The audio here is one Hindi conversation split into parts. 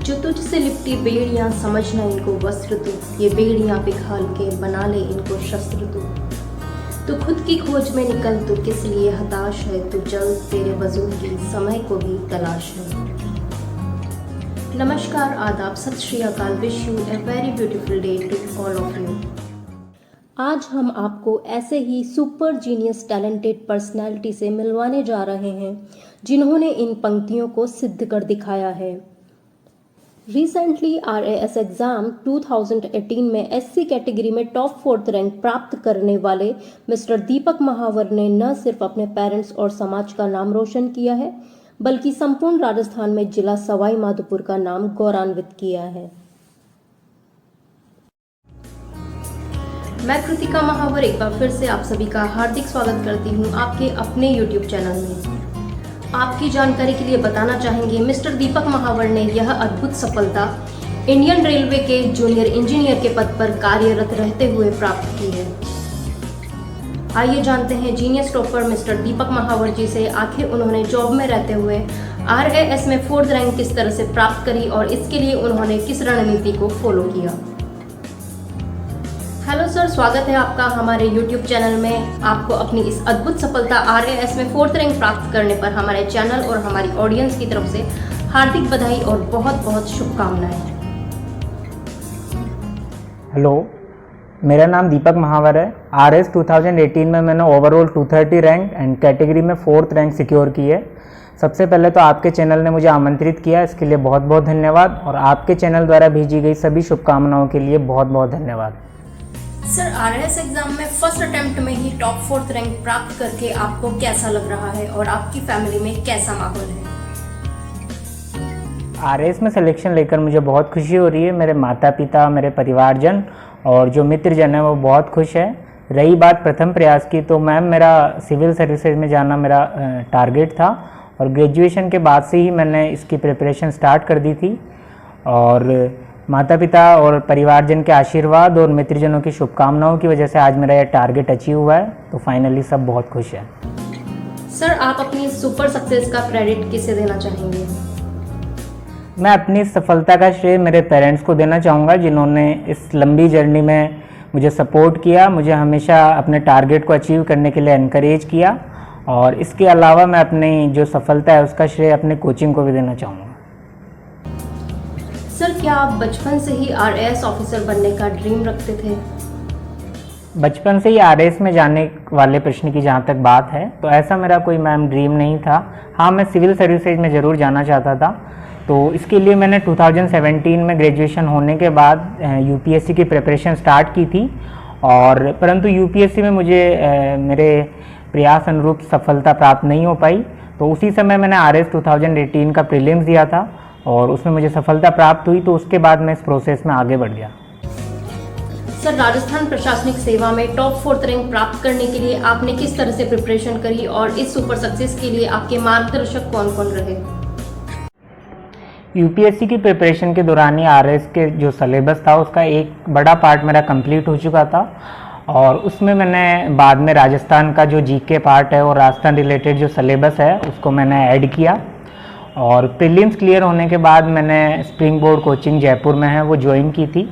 जो तुझसे लिपटी बेड़ियां समझना इनको वस्त्र तू, ये बेड़ियां पिघाल के बना ले इनको शस्त्र तू खुद की खोज में निकल, तू किस लिए हताश है, तू जल्द तेरे वजूद की समय को भी तलाश है। नमस्कार, आदाब, सत श्री अकाल, wish you a very beautiful day to all of you. आज हम आपको ऐसे ही सुपर जीनियस टैलेंटेड पर्सनालिटी से मिलवाने जा रहे हैं जिन्होंने इन पंक्तियों को सिद्ध कर दिखाया है। रिसेंटली RAS एग्ज़ाम 2018 में SC कैटेगरी में टॉप 4th रैंक प्राप्त करने वाले मिस्टर दीपक महावर ने न सिर्फ अपने पेरेंट्स और समाज का नाम रोशन किया है, बल्कि संपूर्ण राजस्थान में जिला सवाई माधोपुर का नाम गौरवान्वित किया है। मैं कृतिका महावर एक बार फिर से आप सभी का हार्दिक स्वागत करती हूं आपके अपने YouTube चैनल में। आपकी जानकारी के लिए बताना चाहेंगे, मिस्टर दीपक महावर ने यह अद्भुत सफलता इंडियन रेलवे के जूनियर इंजीनियर के पद पर कार्यरत रहते हुए प्राप्त की है। आइए जानते हैं जीनियस टॉपर मिस्टर दीपक महावर जी से, आखिर उन्होंने जॉब में रहते हुए RAS में 4th रैंक किस तरह से प्राप्त करी और इसके लिए उन्होंने किस रणनीति को फॉलो किया। हेलो सर, स्वागत है आपका हमारे YouTube चैनल में। आपको अपनी इस अद्भुत सफलता RAS में 4th रैंक प्राप्त करने पर हमारे चैनल और हमारी ऑडियंस की तरफ से हार्दिक बधाई और बहुत बहुत शुभकामनाएं। हेलो, मेरा नाम दीपक महावर है। RAS 2018 में मैंने ओवरऑल 230 रैंक एंड कैटेगरी में 4th रैंक सिक्योर की है। सबसे पहले तो आपके चैनल ने मुझे आमंत्रित किया, इसके लिए बहुत बहुत धन्यवाद, और आपके चैनल द्वारा भेजी गई सभी शुभकामनाओं के लिए बहुत बहुत धन्यवाद। सर, RAS एग्जाम में फर्स्ट अटेम्प्ट में ही टॉप 4th रैंक प्राप्त करके आपको कैसा लग रहा है और आपकी फैमिली में कैसा माहौल है? RAS में सिलेक्शन लेकर मुझे बहुत खुशी हो रही है। मेरे माता पिता, मेरे परिवारजन और जो मित्रजन है वो बहुत खुश है। रही बात प्रथम प्रयास की, तो मैम मेरा सिविल सर्विसेज में जाना मेरा टारगेट था और ग्रेजुएशन के बाद से ही मैंने इसकी प्रिपरेशन स्टार्ट कर दी थी, और माता पिता और परिवारजन के आशीर्वाद और मित्रजनों की शुभकामनाओं की वजह से आज मेरा यह टारगेट अचीव हुआ है। तो फाइनली सब बहुत खुश है। सर, आप अपनी सुपर सक्सेस का क्रेडिट किसे देना चाहेंगे? मैं अपनी सफलता का श्रेय मेरे पेरेंट्स को देना चाहूँगा, जिन्होंने इस लंबी जर्नी में मुझे सपोर्ट किया, मुझे हमेशा अपने टारगेट को अचीव करने के लिए एनकरेज किया, और इसके अलावा मैं अपनी जो सफलता है उसका श्रेय अपने कोचिंग को भी देना चाहूँगा। सर, क्या आप बचपन से ही RAS ऑफिसर बनने का ड्रीम रखते थे? बचपन से ही RAS में जाने वाले प्रश्न की जहाँ तक बात है, तो ऐसा मेरा कोई मैम ड्रीम नहीं था। हाँ, मैं सिविल सर्विसेज में ज़रूर जाना चाहता था। तो इसके लिए मैंने 2017 में ग्रेजुएशन होने के बाद UPSC की प्रिपरेशन स्टार्ट की थी, और परंतु UPSC में मुझे मेरे प्रयास अनुरूप सफलता प्राप्त नहीं हो पाई। तो उसी समय मैंने RAS 2018 का प्रीलिम्स दिया था और उसमें मुझे सफलता प्राप्त हुई। तो उसके बाद मैं इस प्रोसेस में आगे बढ़ गया। सर, राजस्थान प्रशासनिक सेवा में टॉप 4th रैंक प्राप्त करने के लिए आपने किस तरह से प्रिपरेशन करी और इस सुपर सक्सेस के लिए आपके मार्गदर्शक कौन कौन रहे? UPSC की प्रिपरेशन के दौरान ही RAS के जो सिलेबस था उसका एक बड़ा पार्ट मेरा कंप्लीट हो चुका था, और उसमें मैंने बाद में राजस्थान का जो GK पार्ट है और राजस्थान रिलेटेड जो सिलेबस है उसको मैंने ऐड किया। और प्रीलिम्स क्लियर होने के बाद मैंने स्प्रिंग बोर्ड कोचिंग जयपुर में है वो ज्वाइन की थी,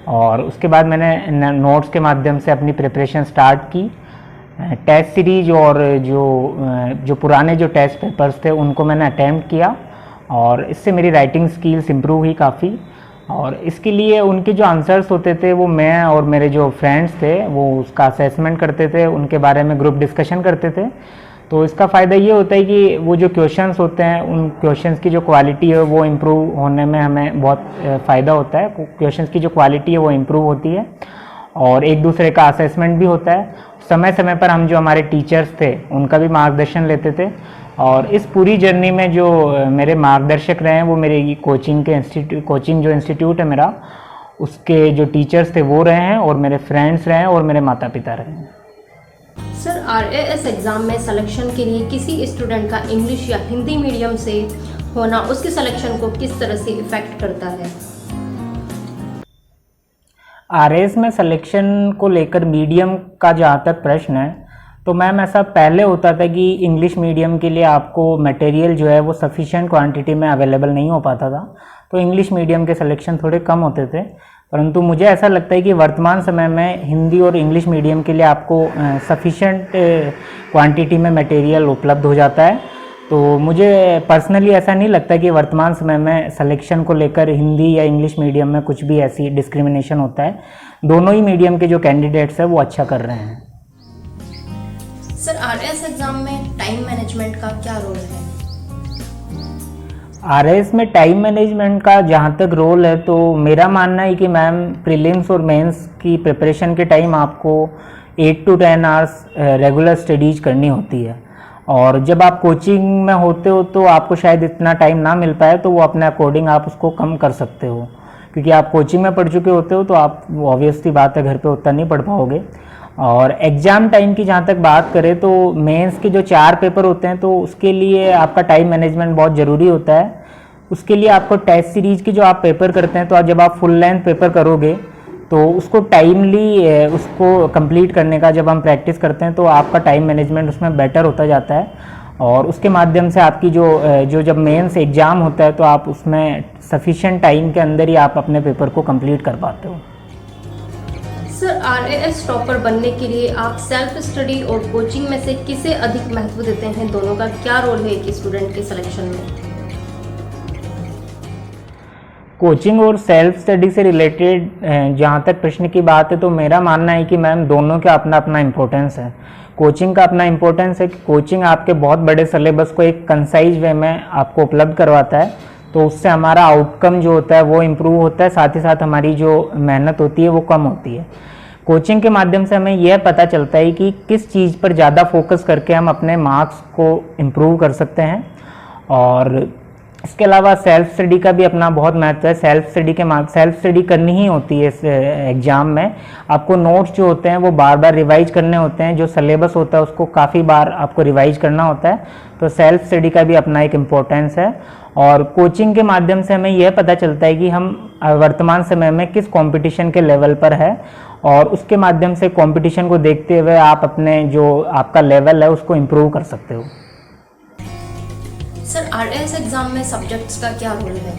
और उसके बाद मैंने नोट्स के माध्यम से अपनी प्रिपरेशन स्टार्ट की। टेस्ट सीरीज और जो पुराने जो टेस्ट पेपर्स थे उनको मैंने अटैम्प्ट किया, और इससे मेरी राइटिंग स्किल्स इम्प्रूव हुई काफ़ी। और इसके लिए उनके जो आंसर्स होते थे वो मैं और मेरे जो फ्रेंड्स थे वो उसका असेसमेंट करते थे, उनके बारे में ग्रुप डिस्कशन करते थे। तो इसका फ़ायदा ये होता है कि वो जो क्वेश्चंस होते हैं उन क्वेश्चंस की जो क्वालिटी है वो इम्प्रूव होने में हमें बहुत फ़ायदा होता है। क्वेश्चंस की जो क्वालिटी है वो इम्प्रूव होती है, और एक दूसरे का असेसमेंट भी होता है। समय समय पर हम जो हमारे टीचर्स थे उनका भी मार्गदर्शन लेते थे, और इस पूरी जर्नी में जो मेरे मार्गदर्शक रहे हैं वो मेरे कोचिंग जो इंस्टीट्यूट है मेरा, उसके जो टीचर्स थे वो रहे हैं, और मेरे फ्रेंड्स रहे हैं, और मेरे माता पिता रहे हैं। सर, RAS एग्जाम में सिलेक्शन के लिए किसी स्टूडेंट का इंग्लिश या हिंदी मीडियम से होना उसके सिलेक्शन को किस तरह से इफेक्ट करता है? RAS में सिलेक्शन को लेकर मीडियम का जहाँ तक प्रश्न है, तो मैम ऐसा पहले होता था कि इंग्लिश मीडियम के लिए आपको मटेरियल जो है वो सफिशिएंट क्वांटिटी में अवेलेबल नहीं हो पाता था, तो इंग्लिश मीडियम के सिलेक्शन थोड़े कम होते थे। परंतु मुझे ऐसा लगता है कि वर्तमान समय में हिंदी और इंग्लिश मीडियम के लिए आपको सफिशिएंट क्वांटिटी में मटेरियल उपलब्ध हो जाता है। तो मुझे पर्सनली ऐसा नहीं लगता कि वर्तमान समय में सिलेक्शन को लेकर हिंदी या इंग्लिश मीडियम में कुछ भी ऐसी डिस्क्रिमिनेशन होता है। दोनों ही मीडियम के जो कैंडिडेट्स हैं वो अच्छा कर रहे हैं। सर, आरएएस एग्जाम में टाइम मैनेजमेंट का क्या रोल है? आरएएस में टाइम मैनेजमेंट का जहाँ तक रोल है, तो मेरा मानना है कि मैम प्रीलिम्स और मेंस की प्रिपरेशन के टाइम आपको 8 to 10 आवर्स रेगुलर स्टडीज करनी होती है। और जब आप कोचिंग में होते हो तो आपको शायद इतना टाइम ना मिल पाए, तो वो अपने अकॉर्डिंग आप उसको कम कर सकते हो, क्योंकि आप कोचिंग में पढ़ चुके होते हो तो आप ऑब्वियसली बात है घर पे उतना नहीं पढ़ पाओगे। और एग्ज़ाम टाइम की जहाँ तक बात करें तो मेंस के जो 4 पेपर होते हैं, तो उसके लिए आपका टाइम मैनेजमेंट बहुत ज़रूरी होता है। उसके लिए आपको टेस्ट सीरीज के जो आप पेपर करते हैं, तो जब आप फुल लेंथ पेपर करोगे तो उसको टाइमली उसको कंप्लीट करने का जब हम प्रैक्टिस करते हैं तो आपका टाइम मैनेजमेंट उसमें बेटर होता जाता है। और उसके माध्यम से आपकी जो जब मेंस एग्ज़ाम होता है तो आप उसमें सफिशिएंट टाइम के अंदर ही आप अपने पेपर को कंप्लीट कर पाते हो। सर, आरएएस टॉपर बनने के लिए आप सेल्फ स्टडी और कोचिंग में से किसे अधिक महत्व देते हैं? दोनों का क्या रोल है एक स्टूडेंट के सिलेक्शन में? कोचिंग और सेल्फ स्टडी से रिलेटेड जहाँ तक प्रश्न की बात है, तो मेरा मानना है कि मैम दोनों का अपना अपना इम्पोर्टेंस है। कोचिंग का अपना इम्पोर्टेंस है कि कोचिंग आपके बहुत बड़े सिलेबस को एक कंसाइज वे में आपको उपलब्ध करवाता है, तो उससे हमारा आउटकम जो होता है वो इम्प्रूव होता है, साथ ही साथ हमारी जो मेहनत होती है वो कम होती है। कोचिंग के माध्यम से हमें यह पता चलता है कि किस चीज़ पर ज़्यादा फोकस करके हम अपने मार्क्स को इम्प्रूव कर सकते हैं। और इसके अलावा सेल्फ स्टडी का भी अपना बहुत महत्व है। सेल्फ स्टडी करनी ही होती है इस एग्ज़ाम में। आपको नोट्स जो होते हैं वो बार बार रिवाइज करने होते हैं, जो सिलेबस होता है उसको काफ़ी बार आपको रिवाइज करना होता है, तो सेल्फ स्टडी का भी अपना एक इम्पोर्टेंस है। और कोचिंग के माध्यम से हमें यह पता चलता है कि हम वर्तमान समय में किस कंपटीशन के लेवल पर है, और उसके माध्यम से कंपटीशन को देखते हुए आप अपने जो आपका लेवल है उसको इम्प्रूव कर सकते हो। सर, आरएएस एग्जाम में सब्जेक्ट्स का क्या रोल है?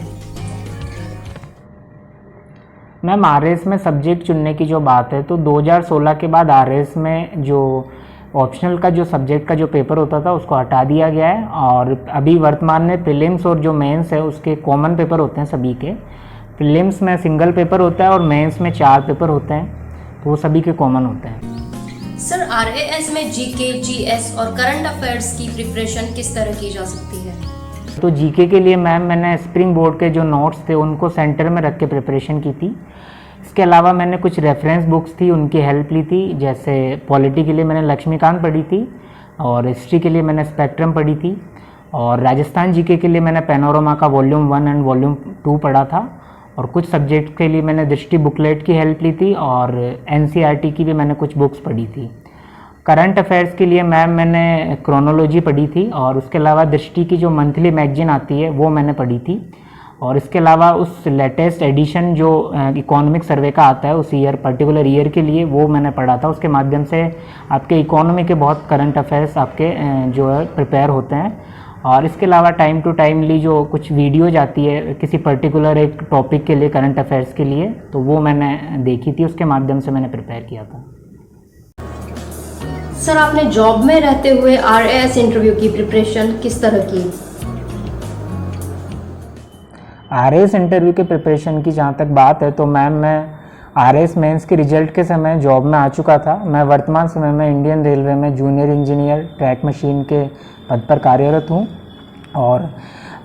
मैम, आरएएस में सब्जेक्ट चुनने की जो बात है, तो 2016 के बाद आरएएस में जो ऑप्शनल का जो सब्जेक्ट का जो पेपर होता था उसको हटा दिया गया है, और अभी वर्तमान में प्रीलिम्स और जो मेंस है उसके कॉमन पेपर होते हैं सभी के। प्रीलिम्स में सिंगल पेपर होता है और मेंस में 4 पेपर होते हैं, तो वो सभी के कॉमन होते हैं। सर, आरएएस में जीके, जीएस और करंट अफेयर्स की प्रिपरेशन किस तरह की जा सकती है? तो जीके के लिए मैम मैंने स्प्रिंग बोर्ड के जो नोट्स थे उनको सेंटर में रख के प्रिपरेशन की थी। इसके अलावा मैंने कुछ रेफरेंस बुक्स थी उनकी हेल्प ली थी, जैसे पॉलिटी के लिए मैंने लक्ष्मीकांत पढ़ी थी, और हिस्ट्री के लिए मैंने स्पेक्ट्रम पढ़ी थी, और राजस्थान जीके के लिए मैंने पैनोरमा का वॉल्यूम 1 एंड वॉल्यूम 2 पढ़ा था, और कुछ सब्जेक्ट के लिए मैंने दृष्टि बुकलेट की हेल्प ली थी, और एनसीईआरटी की भी मैंने कुछ बुक्स पढ़ी थी। करंट अफेयर्स के लिए मैम मैंने क्रोनोलॉजी पढ़ी थी, और उसके अलावा दृष्टि की जो मंथली मैगजीन आती है वो मैंने पढ़ी थी, और इसके अलावा उस लेटेस्ट एडिशन जो इकोनॉमिक सर्वे का आता है उस पर्टिकुलर ईयर के लिए वो मैंने पढ़ा था। उसके माध्यम से आपके इकोनॉमी के बहुत करंट अफेयर्स आपके जो है प्रिपेयर होते हैं। और इसके अलावा टाइम टू टाइमली जो कुछ वीडियो जाती है किसी पर्टिकुलर एक टॉपिक के लिए करंट अफेयर्स के लिए, तो वो मैंने देखी थी, उसके माध्यम से मैंने प्रिपेयर किया था। सर, आपने जॉब में रहते हुए आरएएस इंटरव्यू की प्रिपरेशन किस तरह की? आरएएस इंटरव्यू के प्रिपरेशन की जहाँ तक बात है, तो मैम मैं आरएएस मेंस के रिजल्ट के समय जॉब में आ चुका था। मैं वर्तमान समय में इंडियन रेलवे में जूनियर इंजीनियर ट्रैक मशीन के पद पर कार्यरत हूँ। और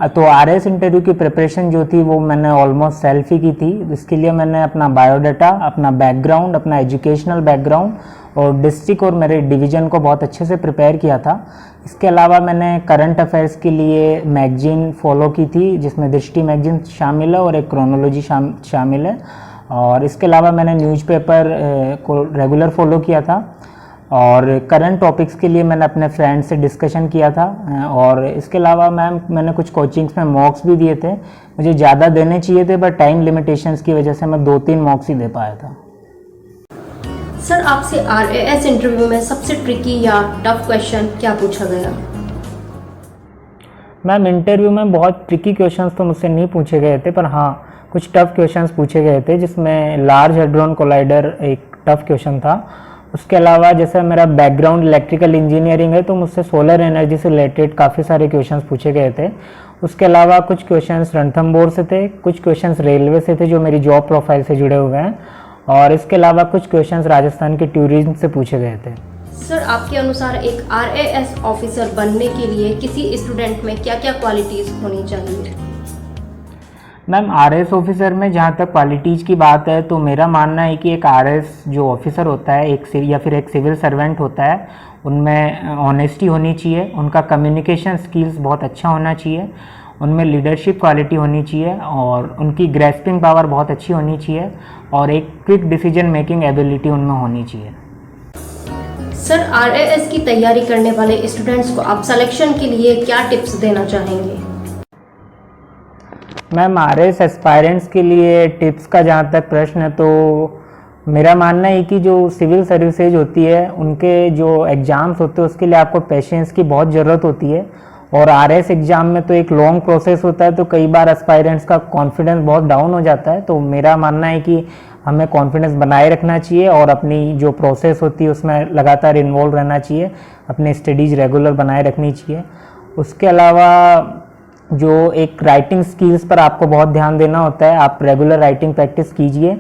तो आरएएस इंटरव्यू की प्रिपरेशन जो थी वो मैंने ऑलमोस्ट सेल्फ ही की थी। इसके लिए मैंने अपना बायोडाटा, अपना बैकग्राउंड, अपना एजुकेशनल बैकग्राउंड और डिस्ट्रिक्ट और मेरे डिवीज़न को बहुत अच्छे से प्रिपेयर किया था। इसके अलावा मैंने करंट अफेयर्स के लिए मैगजीन फॉलो की थी, जिसमें दृष्टि मैगजीन शामिल है और एक क्रोनोलॉजी शामिल है। और इसके अलावा मैंने न्यूज़पेपर को रेगुलर फॉलो किया था, और करंट टॉपिक्स के लिए मैंने अपने फ्रेंड से डिस्कशन किया था। और इसके अलावा मैंने कुछ कोचिंग्स में मॉक्स भी दिए थे। मुझे ज़्यादा देने चाहिए थे, बट टाइम लिमिटेशंस की वजह से मैं 2-3 मॉक्स ही दे पाया था। सर आपसे RAS इंटरव्यू में सबसे ट्रिकी या टफ क्वेश्चन क्या पूछा गया? मैम इंटरव्यू में बहुत ट्रिकी क्वेश्चंस तो मुझसे नहीं पूछे गए थे, पर हाँ कुछ टफ क्वेश्चंस पूछे गए थे, जिसमें लार्ज हेड्रॉन कोलाइडर एक टफ क्वेश्चन था। उसके अलावा जैसे मेरा बैकग्राउंड इलेक्ट्रिकल इंजीनियरिंग है, तो मुझसे सोलर एनर्जी से रिलेटेड काफ़ी सारे क्वेश्चंस पूछे गए थे। उसके अलावा कुछ क्वेश्चंस रणथंबोर से थे, कुछ क्वेश्चंस रेलवे से थे जो मेरी जॉब प्रोफाइल से जुड़े हुए हैं, और इसके अलावा कुछ क्वेश्चंस राजस्थान के टूरिज्म से पूछे गए थे। सर आपके अनुसार एक RAS ऑफिसर बनने के लिए किसी स्टूडेंट में क्या क्या क्वालिटीज़ होनी चाहिए? मैम RAS ऑफिसर में जहाँ तक क्वालिटीज़ की बात है, तो मेरा मानना है कि एक RAS जो ऑफिसर होता है या फिर एक सिविल सर्वेंट होता है, उनमें ऑनेस्टी होनी चाहिए, उनका कम्युनिकेशन स्किल्स बहुत अच्छा होना चाहिए, उनमें लीडरशिप क्वालिटी होनी चाहिए, और उनकी ग्रेस्पिंग पावर बहुत अच्छी होनी चाहिए, और एक क्विक डिसीजन मेकिंग एबिलिटी उनमें होनी चाहिए। सर RAS की तैयारी करने वाले स्टूडेंट्स को आप सिलेक्शन के लिए क्या टिप्स देना चाहेंगे? मैम RAS एस्पायरेंट्स के लिए टिप्स का जहाँ तक प्रश्न है, तो मेरा मानना है कि जो सिविल सर्विसेज होती है, उनके जो एग्ज़ाम्स होते हैं उसके लिए आपको पेशेंस की बहुत ज़रूरत होती है, और RAS एग्ज़ाम में तो एक लॉन्ग प्रोसेस होता है, तो कई बार एस्पायरेंट्स का कॉन्फिडेंस बहुत डाउन हो जाता है। तो मेरा मानना है कि हमें कॉन्फिडेंस बनाए रखना चाहिए, और अपनी जो प्रोसेस होती है उसमें लगातार इन्वॉल्व रहना चाहिए, अपने स्टडीज़ रेगुलर बनाए रखनी चाहिए। उसके अलावा जो एक राइटिंग स्किल्स पर आपको बहुत ध्यान देना होता है, आप रेगुलर राइटिंग प्रैक्टिस कीजिए,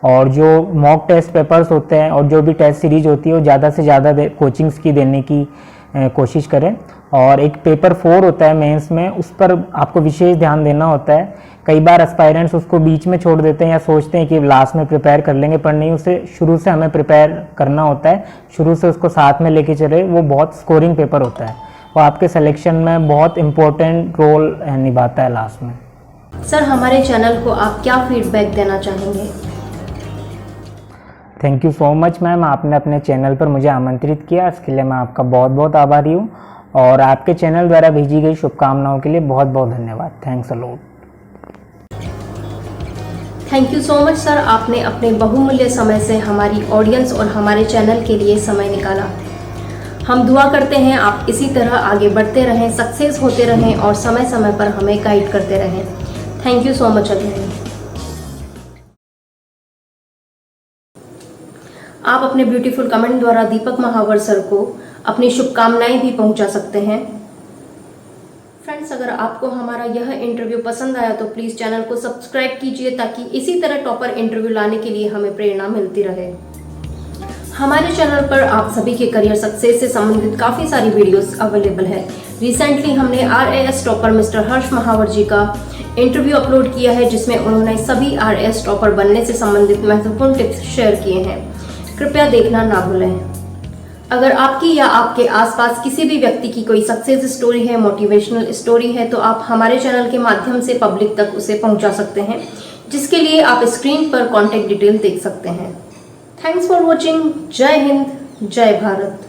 और जो मॉक टेस्ट पेपर्स होते हैं और जो भी टेस्ट सीरीज होती है वो ज़्यादा से ज़्यादा कोचिंग्स की देने की कोशिश करें। और एक पेपर 4 होता है मेंस में, उस पर आपको विशेष ध्यान देना होता है। कई बार एस्पायरेंट्स उसको बीच में छोड़ देते हैं या सोचते हैं कि लास्ट में प्रिपेयर कर लेंगे, पर नहीं, उसे शुरू से हमें प्रिपेयर करना होता है, शुरू से उसको साथ में लेके चले। वो बहुत स्कोरिंग पेपर होता है, वो आपके सिलेक्शन में बहुत इम्पोर्टेंट रोल निभाता है लास्ट में। सर हमारे चैनल को आप क्या फीडबैक देना चाहेंगे? Thank you so much ma'am, आपने अपने चैनल पर मुझे आमंत्रित किया, इसके लिए मैं आपका बहुत बहुत आभारी हूँ, और आपके चैनल द्वारा भेजी गई शुभकामनाओं के लिए बहुत बहुत धन्यवाद। Thanks a lot. Thank you so much sir, आपने अपने बहुमूल्य समय से हमारी ऑडियंस और हमारे चैनल के लिए समय निकाला। हम दुआ करते हैं आप इसी तरह आगे बढ़ते रहें, सक्सेस होते रहें, और समय समय पर हमें गाइड करते रहें। Thank you so much again. आप अपने ब्यूटीफुल कमेंट द्वारा दीपक महावर सर को अपनी शुभकामनाएं भी पहुंचा सकते हैं। फ्रेंड्स, अगर आपको हमारा यह इंटरव्यू पसंद आया तो प्लीज़ चैनल को सब्सक्राइब कीजिए, ताकि इसी तरह टॉपर इंटरव्यू लाने के लिए हमें प्रेरणा मिलती रहे। हमारे चैनल पर आप सभी के करियर सक्सेस से संबंधित काफ़ी सारी वीडियोस अवेलेबल है। रिसेंटली हमने RAS टॉपर मिस्टर हर्ष महावर जी का इंटरव्यू अपलोड किया है, जिसमें उन्होंने सभी RAS टॉपर बनने से संबंधित महत्वपूर्ण टिप्स शेयर किए हैं। कृपया देखना ना भूलें। अगर आपकी या आपके आसपास किसी भी व्यक्ति की कोई सक्सेस स्टोरी है, मोटिवेशनल स्टोरी है, तो आप हमारे चैनल के माध्यम से पब्लिक तक उसे पहुंचा सकते हैं, जिसके लिए आप स्क्रीन पर कॉन्टैक्ट डिटेल देख सकते हैं। Thanks for watching. जय हिंद, जय भारत।